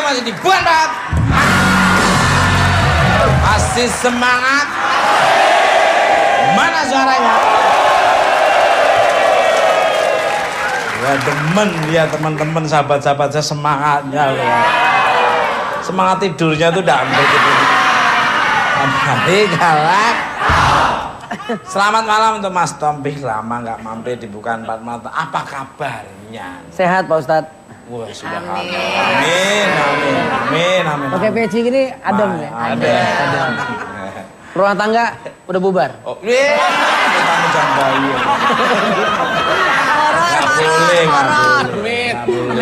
masih di Bandar. Masih semangat. Mana suaranya? Ya demen ya teman-teman, sahabat-sahabat saya semangatnya loh. Semangat tidurnya tuh enggak begitu. Kembali galak. Selamat malam untuk Mas Tompi, lama nggak mampir di Bukan Empat Mata. Apa kabarnya? Sehat Pak Ustadz. Wah, sudah amin. Pakai peci gini adem ya? Adem. Rumah tangga udah bubar? Oh, kita menjang bayi.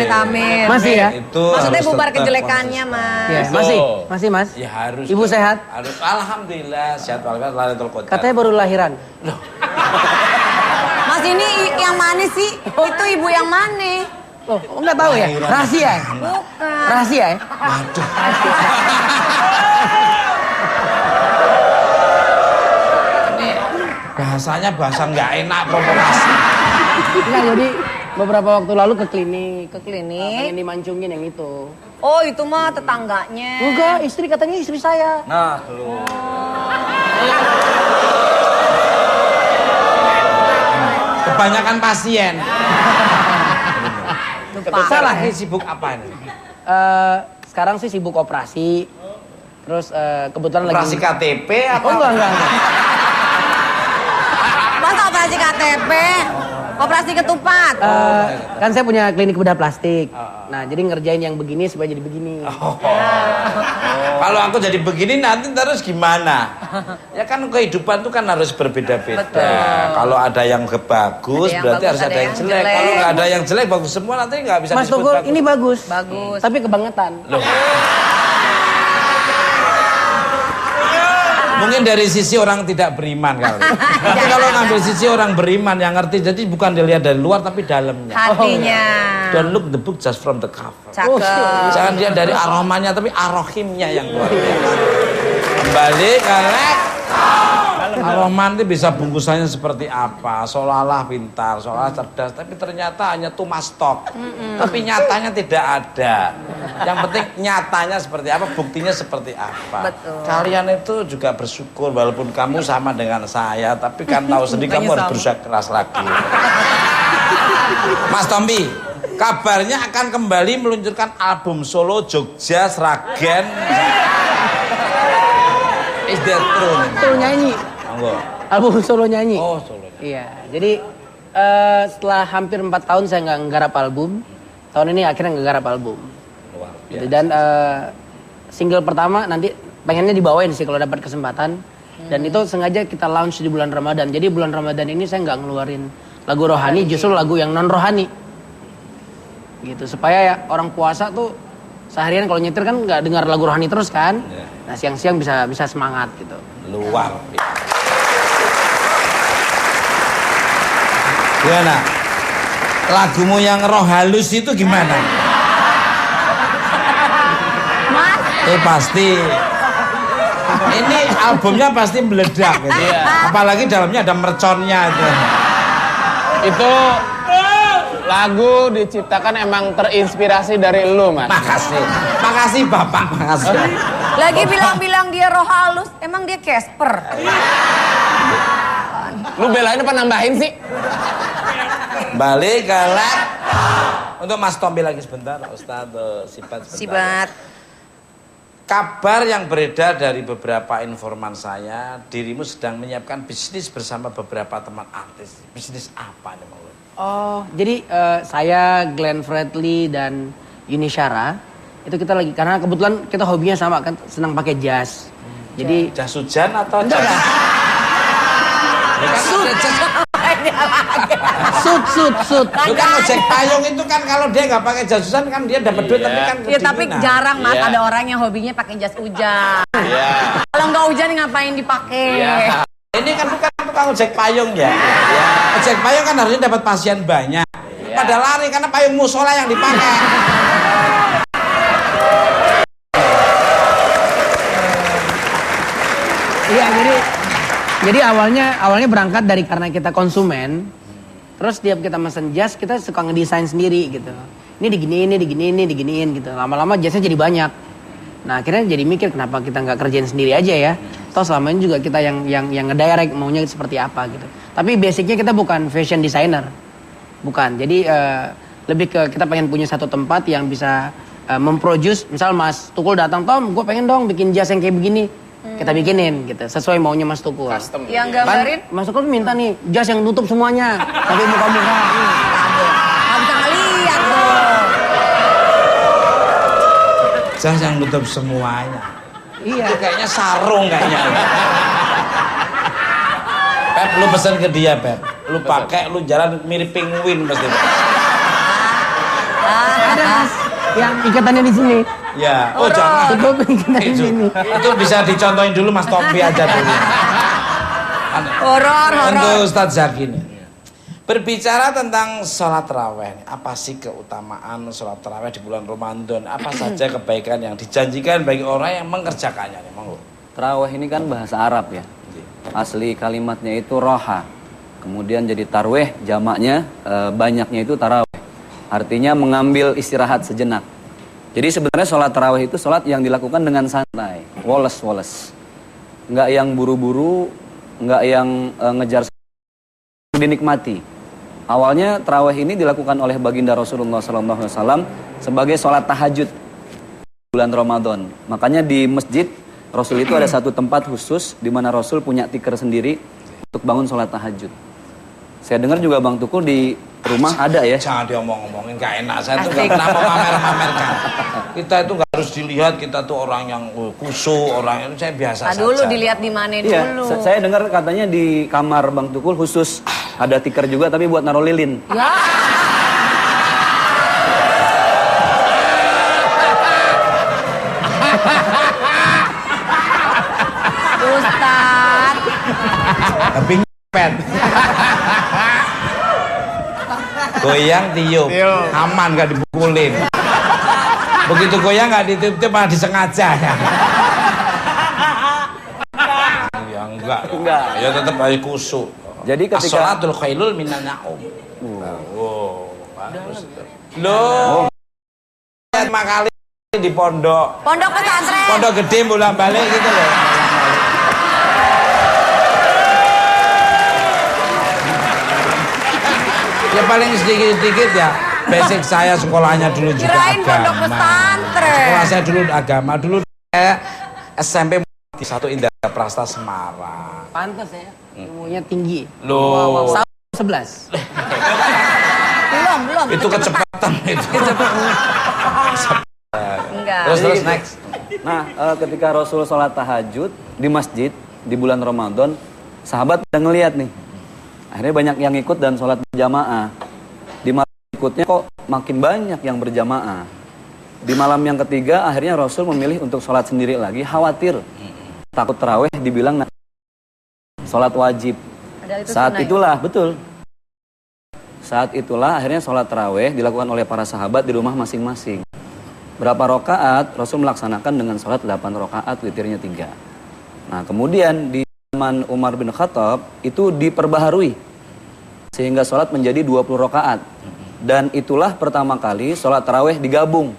Amit. Masih ya? Itu maksudnya bubar kejelekannya, Mas. Ya, masih Mas? Ya harus. Ibu sehat? Harus. Alhamdulillah sehat walafiat. Katanya baru lahiran. Loh. Mas ini yang mana sih? Itu ibu yang mana? Oh, enggak tahu ya? Rahasia ya? Bukan. Rahasia ya? Waduh. Ini bahasanya bahasa nggak enak provokasi. Enggak, jadi beberapa waktu lalu ke klinik. Ke klinik? Pengen dimancungin yang itu. Oh, itu mah tetangganya. Enggak, katanya istri saya. Nah, lu. Kebanyakan pasien. Salah, sibuk apa ini? Sekarang sih sibuk operasi. Terus kebetulan operasi lagi... KTP apa? Oh enggak. Masa operasi KTP? Operasi ketupat? Kan saya punya klinik bedah plastik. Nah, jadi ngerjain yang begini supaya jadi begini. Kalau aku jadi begini nanti terus gimana? Ya kan kehidupan tuh kan harus berbeda-beda. Kalau ada yang bagus berarti harus ada yang jelek. Kalau nggak ada yang jelek bagus semua nanti nggak bisa Mas disebut Togol, bagus. ini bagus. Bagus. Tapi kebangetan. Loh. Mungkin dari sisi orang tidak beriman kali. Tapi kalau ngambil sisi orang beriman yang ngerti, jadi bukan dilihat dari luar tapi dalamnya. Hatinya. Don't look the book just from the cover. Cakep. Jangan dia dari aromanya tapi arohimnya yang luar biasa. Kembali kalek. Aroma nanti bisa bungkusannya seperti apa, seolah-olah pintar, seolah cerdas, tapi ternyata hanya tumas stok. Tapi nyatanya tidak ada. Yang penting nyatanya seperti apa, buktinya seperti apa. Betul. Kalian itu juga bersyukur walaupun kamu sama dengan saya, tapi kan tahu sendiri kamu harus berusaha keras lagi. Mas Tompi, kabarnya akan kembali meluncurkan album solo Jogja Sragen. Is that true? Solo nyanyi. Album solo nyanyi. Oh, solo. Iya, jadi setelah hampir 4 tahun saya nggak nggarap album. Tahun ini akhirnya nggarap album. Luar Gitu. biasa. Dan single pertama nanti pengennya dibawain sih kalau dapat kesempatan. Dan itu sengaja kita launch di bulan Ramadan. Jadi bulan Ramadan ini saya nggak ngeluarin lagu rohani, justru lagu yang non rohani. Gitu, supaya ya orang puasa tuh seharian kalau nyetir kan nggak dengar lagu rohani terus kan. Nah siang-siang bisa semangat gitu. Luar biasa. Gimana? Lagumu yang roh halus itu gimana? Mas. Pasti. Ini albumnya pasti meledak gitu. Apalagi dalamnya ada merconnya itu. Itu lagu diciptakan emang terinspirasi dari lu, Mas. Makasih Bapak, makasih. Lagi bilang-bilang dia roh halus, emang dia Casper. Lu belain apa nambahin sih? Balik galak. Untuk Mas Tompi lagi sebentar, Ustadz Sibat sebentar. Sibat. Kabar yang beredar dari beberapa informan saya, dirimu sedang menyiapkan bisnis bersama beberapa teman artis. Bisnis apa nih Mang? Oh, jadi saya, Glenn Fredly dan Yuni Syara itu kita lagi karena kebetulan kita hobinya sama kan, senang pakai jas. Jadi jas hujan atau enggak jas? lah. Suit. Lu kan ojek payung itu kan kalau dia nggak pakai jas hujan kan dia dapat duit tapi kan Ya tapi kedinginan. jarang Mas ada orang yang hobinya pakai jas hujan. Kalau nggak hujan ngapain dipakai? Ini kan bukan tukang ojek payung ya. Ojek payung kan harusnya dapat pasien banyak. Pada lari karena payung musola yang dipakai. Iya, jadi awalnya berangkat dari karena kita konsumen. Terus tiap kita mesen jas, kita suka ngedesain sendiri gitu. Ini diginiin gitu. Lama-lama jasnya jadi banyak. Nah akhirnya jadi mikir kenapa kita nggak kerjain sendiri aja ya. Toh selama ini juga kita yang ngedirect maunya seperti apa gitu. Tapi basicnya kita bukan fashion designer. Bukan. Jadi lebih ke kita pengen punya satu tempat yang bisa memproduce. Misal Mas Tukul datang, Tom gue pengen dong bikin jas yang kayak begini. Kita bikinin gitu, sesuai maunya Mas Tukul. Custom. Yang gambarin? Mas Tukul minta nih jas yang nutup semuanya, tapi muka-muka. Nggak bisa ngeliat tuh. Jas yang nutup semuanya. Iya. Itu kayaknya sarung kayaknya. Pep, lu pesen ke dia, Pep. Lu pakai, lu jalan mirip penguin pasti. Ada Mas, yang ikatannya di sini. Ya, oh jangan. Tutup ikatannya di sini. Itu bisa dicontohin dulu Mas Tompi aja dulu. Horor. Untuk Ustadz Zaki nih. Berbicara tentang sholat taraweh, apa sih keutamaan sholat taraweh di bulan Ramadan? Apa saja kebaikan yang dijanjikan bagi orang yang mengerjakannya nih, monggo. Taraweh ini kan bahasa Arab ya. Asli kalimatnya itu roha. Kemudian jadi tarweh, jamaknya banyaknya itu taraweh. Artinya mengambil istirahat sejenak. Jadi sebenarnya sholat taraweh itu sholat yang dilakukan dengan santai, woles. Nggak yang buru-buru, nggak yang ngejar, dinikmati. Awalnya taraweh ini dilakukan oleh baginda Rasulullah SAW sebagai sholat tahajud bulan Ramadan. Makanya di masjid Rasul itu ada satu tempat khusus di mana Rasul punya tikar sendiri untuk bangun sholat tahajud. Saya dengar juga Bang Tukul di rumah ada ya. Jangan diomong-omongin, gak enak. Saya tuh gak pernah memamer-mamerkan. Kita itu gak harus dilihat, kita tuh orang yang khusyuk, orang yang saya biasa saja. Dulu dilihat di mana Iya, dulu. saya dengar katanya di kamar Bang Tukul khusus ada tikar juga tapi buat naruh lilin. Ya. Ustadz. Tapi ngepet. Goyang tiup, aman gak dipukulin. Begitu goyang gak ditiup-tiup malah disengaja ya. Ya enggak. Ya tetap aja kusuk. Jadi ketika As-sholatul khailul minan na'um. Oh, bagus. Loh. 5 kali di pondok. Pondok pesantren. Pondok gede bolak-balik gitu loh. Ya paling sedikit-sedikit ya. Basic saya sekolahnya dulu juga Kirain agama. pondok pesantren. Sekolah saya dulu agama. Dulu saya SMP di satu Indah Prasta Semarang. Pantas ya, ilmunya tinggi. Loh. Sama 11. Belum. Itu kecepatan itu. Enggak. Terus next. Nah, ketika Rasul sholat tahajud di masjid di bulan Ramadan, sahabat udah ngeliat nih. Akhirnya banyak yang ikut dan sholat berjamaah. Di malam ikutnya kok makin banyak yang berjamaah. Di malam yang ketiga akhirnya Rasul memilih untuk sholat sendiri lagi, khawatir. Takut taraweh dibilang sholat wajib. Saat itulah, betul. Saat itulah akhirnya sholat taraweh dilakukan oleh para sahabat di rumah masing-masing. Berapa rakaat Rasul melaksanakan dengan sholat 8 rakaat, witirnya 3. Nah kemudian di zaman Umar bin Khattab itu diperbaharui sehingga sholat menjadi 20 rakaat. Dan itulah pertama kali sholat taraweh digabung.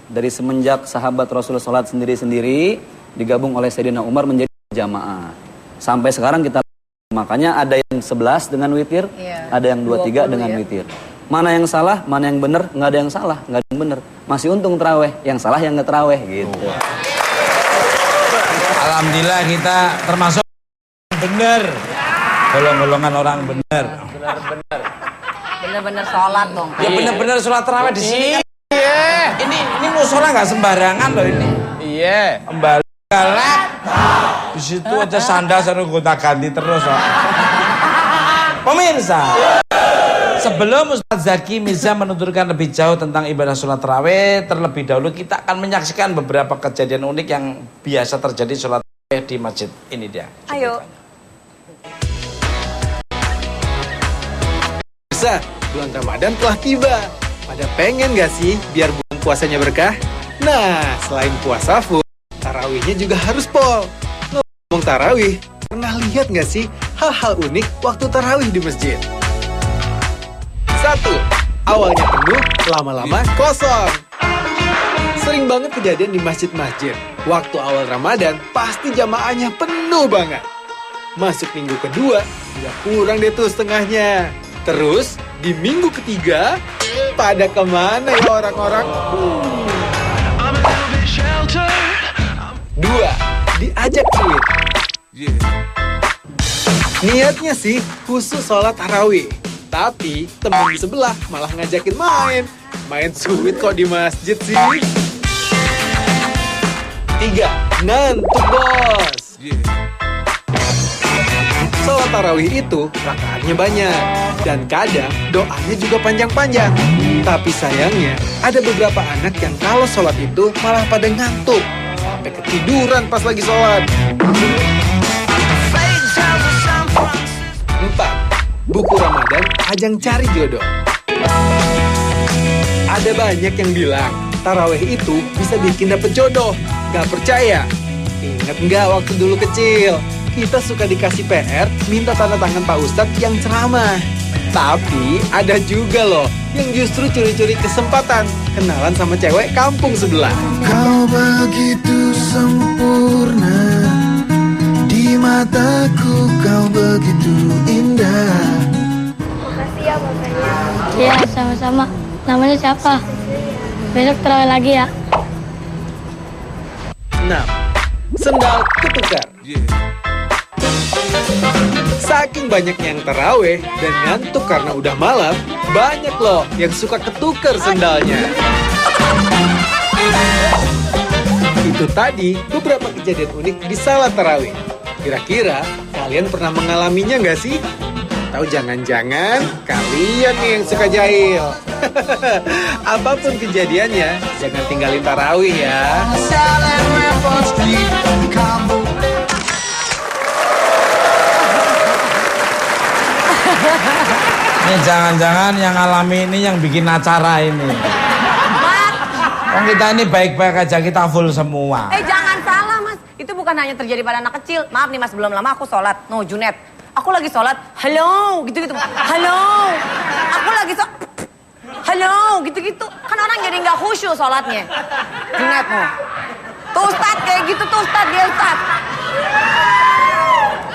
Dari semenjak sahabat Rasul sholat sendiri-sendiri digabung oleh Sayyidina Umar menjadi jamaah. Sampai sekarang kita makanya ada yang 11 dengan witir, ada yang 23 dengan witir. Mana yang salah, mana yang benar, nggak ada yang salah, nggak ada yang benar. Masih untung teraweh, yang salah yang nggak teraweh gitu. Alhamdulillah kita termasuk benar. Golong-golongan orang benar. Bener-bener sholat dong. Ya benar-benar sholat tarawih di sini. Iya. Ini musola nggak sembarangan loh ini. Iya. Kembali galak. Di situ aja sandal saya gonta-ganti terus. Loh. Pemirsa. Sebelum Ustadz Zaki Mirza menuturkan lebih jauh tentang ibadah sholat tarawih, terlebih dahulu kita akan menyaksikan beberapa kejadian unik yang biasa terjadi sholat tarawih di masjid ini dia. Ayo. Pemirsa, bulan Ramadan telah tiba. Pada pengen gak sih biar bulan puasanya berkah? Nah, selain puasa full, tarawihnya juga harus pol. Ngomong tarawih, pernah lihat gak sih hal-hal unik waktu tarawih di masjid? 1. Awalnya penuh, lama-lama kosong. Sering banget kejadian di masjid-masjid. Waktu awal Ramadan, pasti jamaahnya penuh banget. Masuk minggu kedua, udah kurang deh tuh setengahnya. Terus, di minggu ketiga, pada kemana ya orang-orang? 2. Diajak cuit. Niatnya sih khusus sholat tarawih. Tapi temen di sebelah malah ngajakin main. Main suit kok di masjid sih. 3. Ngantuk bos. Sholat tarawih itu rakaatnya banyak. Dan kadang doanya juga panjang-panjang. Tapi sayangnya ada beberapa anak yang kalau sholat itu malah pada ngantuk. Sampai ketiduran pas lagi sholat. 4. Buku Ramadan ajang cari jodoh. Ada banyak yang bilang tarawih itu bisa bikin dapet jodoh. Gak percaya? Ingat nggak waktu dulu kecil? Kita suka dikasih PR, minta tanda tangan Pak Ustadz yang ceramah. Tapi ada juga loh yang justru curi-curi kesempatan kenalan sama cewek kampung sebelah. Kau begitu sempurna, di mataku kau begitu indah. Makasih ya bapaknya. Iya, sama-sama. Namanya siapa? Besok terawih lagi ya. 6. Sendal ketukar. Saking banyaknya yang taraweh dan ngantuk karena udah malam, banyak loh yang suka ketukar sendalnya. Itu tadi beberapa kejadian unik di salat tarawih. Kira-kira kalian pernah mengalaminya nggak sih? Atau jangan-jangan kalian nih yang suka jahil? Apapun kejadiannya, jangan tinggalin tarawih ya. Ini jangan-jangan yang alami ini yang bikin acara ini. Oh, kita ini baik-baik aja, kita full semua. Jangan salah mas, itu bukan hanya terjadi pada anak kecil. Maaf nih mas, belum lama aku sholat. No, Junet, aku lagi sholat, halo, gitu-gitu. Halo, aku lagi halo, gitu-gitu. Kan orang jadi nggak khusyuk sholatnya. Junet, no. Tuh Ustadz, kayak gitu tuh Ustadz, dia Ustadz.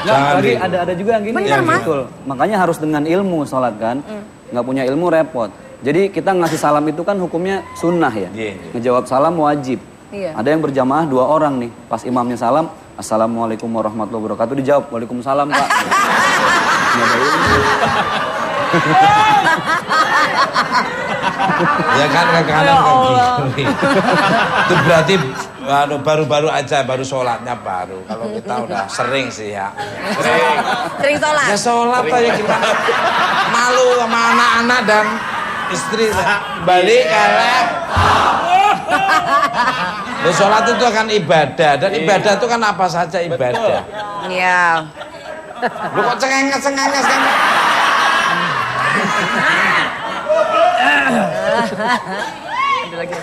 Jangan lagi ada juga yang gini. Bener, Mas. Betul. Makanya harus dengan ilmu sholat kan. Nggak punya ilmu repot. Jadi kita ngasih salam itu kan hukumnya sunnah ya. Ngejawab salam wajib. Ada yang berjamaah 2 orang nih. Pas imamnya salam, assalamualaikum warahmatullahi wabarakatuh. Dijawab, waalaikumsalam Pak. Nggak ada ilmu. Ya kan ke kanan ke kiri. Itu berarti baru-baru aja, baru sholatnya baru. Kalau kita udah sering sih ya. Sering sholat? Ya sholat aja gimana. Malu sama anak-anak dan istri. Balik kalek. Ya, sholat itu kan ibadah. Dan ibadah itu kan apa saja ibadah. Iya. Lu kok cengenges kan?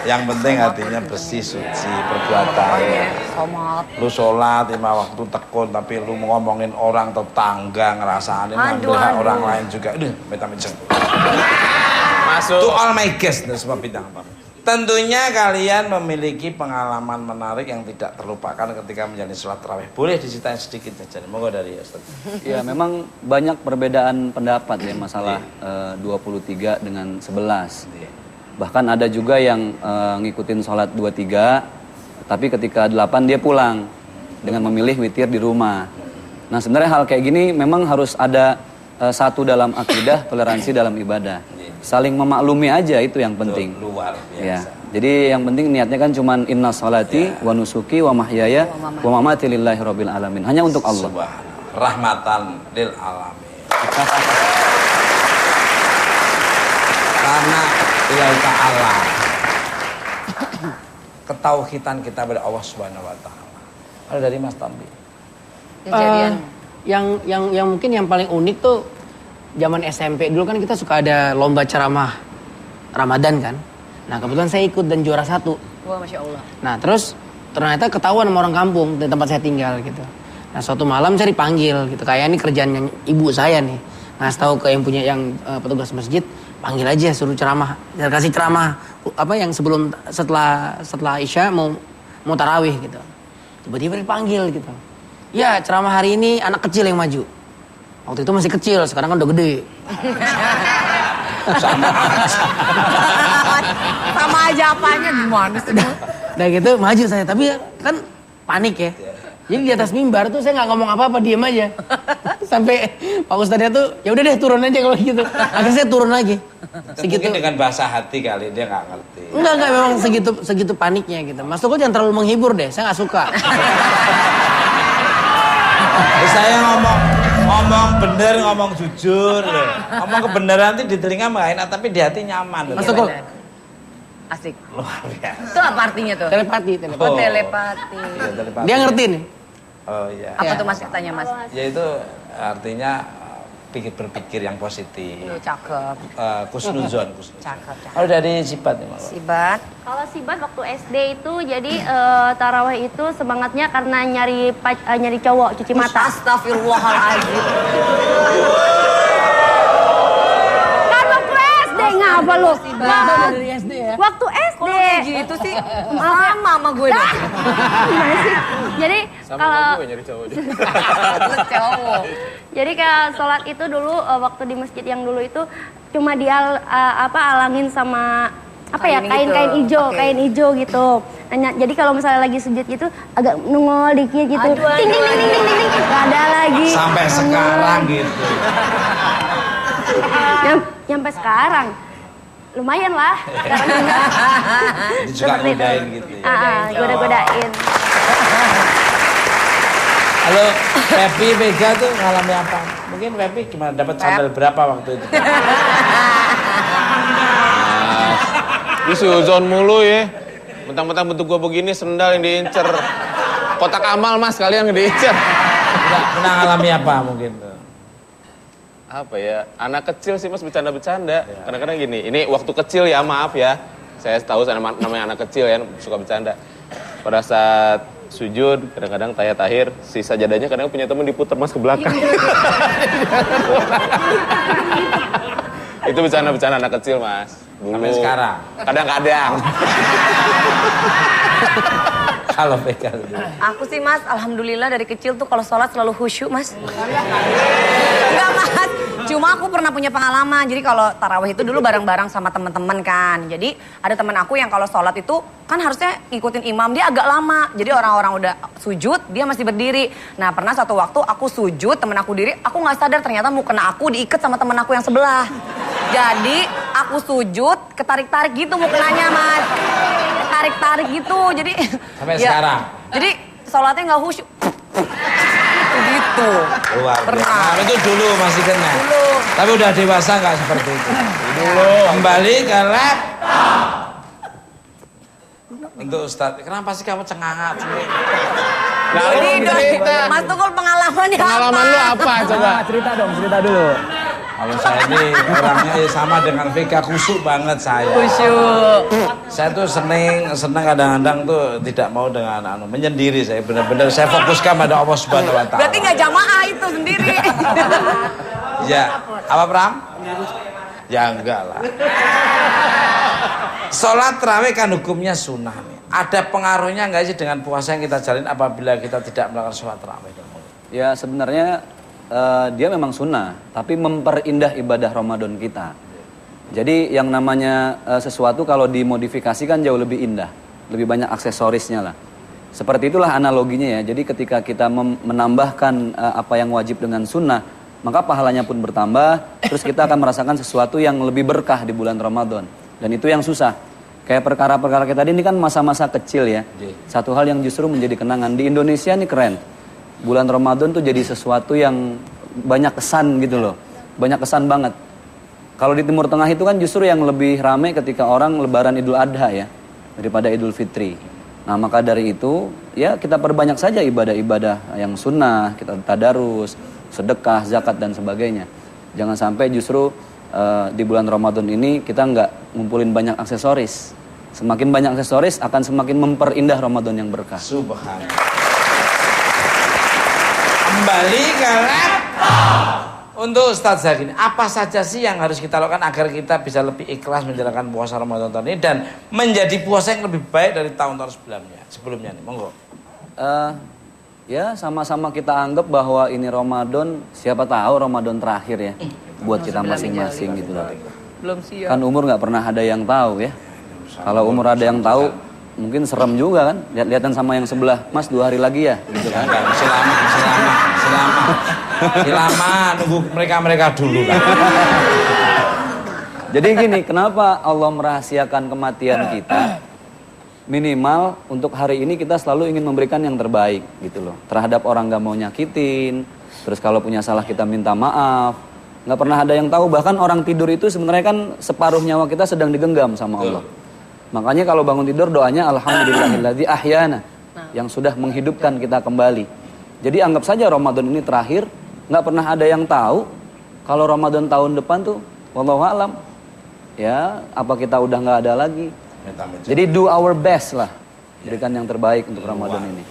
Yang penting hatinya bersih, suci, perbuatannya. Lu sholat 5 waktu tekun, tapi lu ngomongin orang tetangga, ngerasain ngambil hak orang lain juga. Aduh, beta-beta. Masuk. To all my guests, semua bidang apa. Tentunya kalian memiliki pengalaman menarik yang tidak terlupakan ketika menjalani sholat tarawih. Boleh diceritain sedikit saja, monggo dari Ustaz. Ya memang banyak perbedaan pendapat ya masalah 23 dengan 11. Bahkan ada juga yang ngikutin sholat 23, tapi ketika 8 dia pulang dengan memilih witir di rumah. Nah sebenarnya hal kayak gini memang harus ada satu dalam akidah, toleransi dalam ibadah. Saling memaklumi aja itu yang penting. Luar biasa. Ya. Jadi yang penting niatnya kan cuman inna sholati wa nusuki wa mahyaya wa mamati lillahi rabbil alamin. Hanya untuk Allah. Subhanallah. Rahmatan lil alamin. Karena Allah Ta'ala ketauhidan kita pada Allah Subhanahu wa taala. Ada dari Mas Tambi. Kejadian. Yang mungkin yang paling unik tuh zaman SMP dulu kan kita suka ada lomba ceramah Ramadan kan. Nah kebetulan saya ikut dan juara 1. Wah Masya Allah. Nah terus ternyata ketahuan sama orang kampung di tempat saya tinggal gitu. Nah suatu malam saya dipanggil gitu. Kayak ini kerjaannya ibu saya nih. Ngasih tahu ke yang punya petugas masjid. panggil aja suruh ceramah. Dan kasih ceramah apa yang setelah Isya mau tarawih gitu. Tiba-tiba dipanggil gitu. Ya ceramah hari ini anak kecil yang maju. Waktu itu masih kecil, sekarang kan udah gede. Sama aja apanya gimana sih? Nah gitu maju saya, tapi kan panik ya. Jadi di atas mimbar tuh saya nggak ngomong apa-apa, diem aja. Sampai Pak Ustadznya tuh, ya udah deh turun aja kalau gitu. Akhirnya saya turun lagi. Mungkin dengan bahasa hati kali, dia nggak ngerti. Enggak, memang segitu paniknya gitu. Mas Tukul jangan terlalu menghibur deh, saya nggak suka. Saya ngomong bener, ngomong jujur loh. Ngomong kebenaran itu di telinga nggak enak, tapi di hati nyaman. Mas Tukul. Asik. Luar biasa. Itu apa artinya tuh? Telepati. Oh, telepati. Iya, telepati. Dia ngerti nih. Oh iya. Apa Ya. tuh Mas katanya Mas? Ya itu artinya berpikir yang positif. Cakep. Kusnuzon. Cakep. Kalau dari sifat nih Mas. Sibat. Kalau Sibat waktu SD itu jadi tarawih itu semangatnya karena nyari cowok cuci mata. Astagfirullahaladzim. Kan waktu SD ngapa lu? Dari SD ya. Waktu SD. Kok kayak gitu sih? Sama gue dong. Gimana sih? Jadi kalau nyari cowok. Lu cowok. jadi kayak sholat itu dulu waktu di masjid yang dulu itu cuma dia alangin sama apa ya Kain kain gitu. kain hijau gitu. Nah, jadi kalau misalnya lagi sujud gitu agak nongol dikit gitu. Aduh, Ting ting ting ting ting ting. Gak ada lagi. Sampai sekarang gitu. Sampai sekarang. Lumayan lah. Sekarang juga. Jadi suka Seperti itu. godain gitu ya. Goda-godain. Halo, Pepi Vega tuh ngalami apa? Mungkin Pepi gimana? Dapat sandal berapa waktu itu? Ini suzon mulu ya. Mentang-mentang bentuk gua begini, sendal yang diincer. Kotak amal mas, kalian yang diincer. Pernah ngalami apa mungkin tuh? Apa ya, anak kecil sih mas bercanda-bercanda. Kadang-kadang gini, ini waktu kecil ya maaf ya. Saya tahu namanya anak kecil ya, suka bercanda. Pada saat sujud, kadang-kadang tahiyat si sajadahnya kadang punya temen diputer mas ke belakang. Itu bercanda-bercanda anak kecil mas. Dulu. Sampai sekarang? Kadang-kadang. Kalau Vega dulu. Aku sih Mas, alhamdulillah dari kecil tuh kalau sholat selalu khusyuk Mas. Enggak Mas, cuma aku pernah punya pengalaman. Jadi kalau tarawih itu dulu bareng-bareng sama teman-teman kan. Jadi ada teman aku yang kalau sholat itu kan harusnya ngikutin imam, dia agak lama. Jadi orang-orang udah sujud, dia masih berdiri. Nah pernah satu waktu aku sujud, temen aku diri, aku gak sadar ternyata mau kena aku diikat sama temen aku yang sebelah. Jadi aku sujud, ketarik-tarik gitu mau kenanya Mas. Tarik-tarik gitu, jadi Sampai sekarang? Jadi sholatnya nggak khusyuk. Gitu. Luar biasa. Nah, itu dulu masih kena. Dulu. Tapi udah dewasa nggak seperti itu. Dulu. Kembali ke laptop. Untuk Ustadz, kenapa sih kamu cengangat? Jadi Mas Tukul pengalamannya Pengalaman lu apa coba? Cerita dong, cerita dulu. Kalau saya ini orangnya sama dengan Vega, khusyuk banget saya. Khusyuk. Saya tuh seneng kadang-kadang tuh tidak mau dengan menyendiri. Saya benar-benar saya fokuskan pada Allah Subhanahu Wa Taala. Berarti nggak jamaah itu sendiri. Ya, apa Pram? Ya enggak lah. Sholat tarawih kan hukumnya sunnah nih. Ada pengaruhnya nggak sih dengan puasa yang kita jalin apabila kita tidak melakukan sholat tarawih? Ya sebenarnya dia memang sunnah, tapi memperindah ibadah Ramadan kita. Jadi yang namanya sesuatu kalau dimodifikasi kan jauh lebih indah, lebih banyak aksesorisnya lah. Seperti itulah analoginya ya. Jadi ketika kita menambahkan apa yang wajib dengan sunnah, maka pahalanya pun bertambah. Terus kita akan merasakan sesuatu yang lebih berkah di bulan Ramadan. Dan itu yang susah. Kayak perkara-perkara kita tadi ini kan masa-masa kecil ya. Satu hal yang justru menjadi kenangan di Indonesia ini keren. Bulan Ramadan tuh jadi sesuatu yang banyak kesan gitu loh. Banyak kesan banget. Kalau di Timur Tengah itu kan justru yang lebih ramai ketika orang lebaran Idul Adha ya. Daripada Idul Fitri. Nah maka dari itu ya kita perbanyak saja ibadah-ibadah yang sunnah. Kita tadarus, sedekah, zakat dan sebagainya. Jangan sampai justru di bulan Ramadan ini kita nggak ngumpulin banyak aksesoris. Semakin banyak aksesoris akan semakin memperindah Ramadan yang berkah. Subhanallah. Kembali ke laptop. Untuk Ustadz Zaki, apa saja sih yang harus kita lakukan agar kita bisa lebih ikhlas menjalankan puasa Ramadan tahun ini dan menjadi puasa yang lebih baik dari tahun-tahun sebelumnya nih, monggo. Ya sama-sama kita anggap bahwa ini Ramadan, siapa tahu Ramadan terakhir ya buat kita masing-masing gitu loh. Belum siap. Kan umur nggak pernah ada yang tahu ya. Kalau umur ada yang tahu, mungkin serem juga kan. Lihat-lihatan sama yang sebelah, Mas 2 hari lagi ya, gitu kan. Masih lama, nunggu mereka dulu lah. Jadi gini, kenapa Allah merahasiakan kematian kita? Minimal untuk hari ini kita selalu ingin memberikan yang terbaik gitu loh. Terhadap orang gak mau nyakitin, terus kalau punya salah kita minta maaf. Gak pernah ada yang tahu, bahkan orang tidur itu sebenarnya kan separuh nyawa kita sedang digenggam sama Allah. Makanya kalau bangun tidur doanya alhamdulillahilladzi ahyana, yang sudah menghidupkan kita kembali. Jadi anggap saja Ramadan ini terakhir, nggak pernah ada yang tahu kalau Ramadan tahun depan tuh wallahu alam. Ya, apa kita udah nggak ada lagi. Jadi do our best lah, berikan yang terbaik untuk Ramadan ini.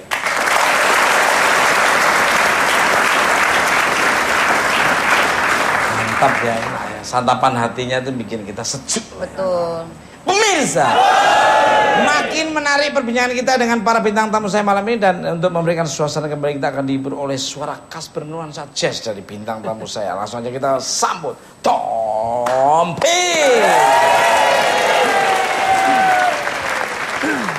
Mantap ya, santapan hatinya tuh bikin kita sejuk. Betul. Pemirsa, makin menarik perbincangan kita dengan para bintang tamu saya malam ini, dan untuk memberikan suasana kembali kita akan dihibur oleh suara khas bernuansa jazz dari bintang tamu saya. Langsung aja kita sambut Tom P.